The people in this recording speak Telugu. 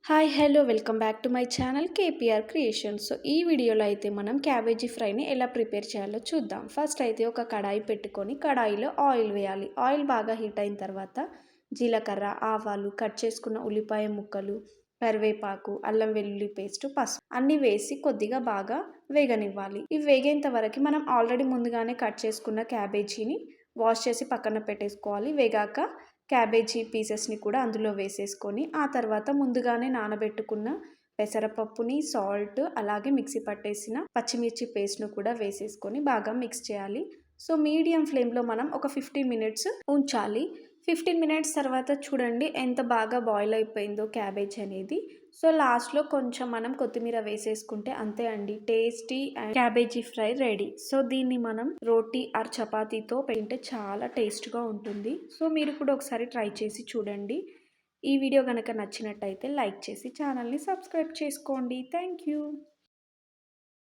Hi hello welcome back to my channel KPR creations. So ఈ వీడియోలో అయితే మనం క్యాబేజీ ఫ్రైని ఎలా ప్రిపేర్ చేయాలో చూద్దాం. ఫస్ట్ అయితే ఒక కడాయి పెట్టుకొని కడాయిలో ఆయిల్ వేయాలి. ఆయిల్ బాగా హీట్ అయిన తర్వాత జీలకర్ర, ఆవాలు, కట్ చేసుకున్న ఉల్లిపాయ ముక్కలు, కరివేపాకు, అల్లం వెల్లుల్లి పేస్ట్, పసుపు అన్నీ వేసి కొద్దిగా బాగా వేగనివ్వాలి. ఇవి వేగేంత వరకు మనం ఆల్రెడీ ముందుగానే కట్ చేసుకున్న క్యాబేజీని వాష్ చేసి పక్కన పెట్టేసుకోవాలి. వేగాక క్యాబేజీ పీసెస్ని కూడా అందులో వేసేసుకొని ఆ తర్వాత ముందుగానే నానబెట్టుకున్న పెసరపప్పుని, సాల్ట్, అలాగే మిక్సీ పట్టేసిన పచ్చిమిర్చి పేస్ట్ను కూడా వేసేసుకొని బాగా మిక్స్ చేయాలి. సో మీడియం ఫ్లేమ్లో మనం ఒక 15 మినిట్స్ ఉంచాలి. 15 మినిట్స్ తర్వాత చూడండి ఎంత బాగా బాయిల్ అయిపోయిందో క్యాబేజ్ అనేది. సో లాస్ట్లో కొంచెం మనం కొత్తిమీర వేసేసుకుంటే అంతే అండి, tasty and cabbage fry ready. So దీన్ని మనం రోటీ ఆర్ చపాతీతో తింటే చాలా టేస్ట్గా ఉంటుంది. సో మీరు కూడా ఒకసారి ట్రై చేసి చూడండి. ఈ వీడియో కనుక నచ్చినట్టయితే లైక్ చేసి ఛానల్ని సబ్స్క్రైబ్ చేసుకోండి. Thank you.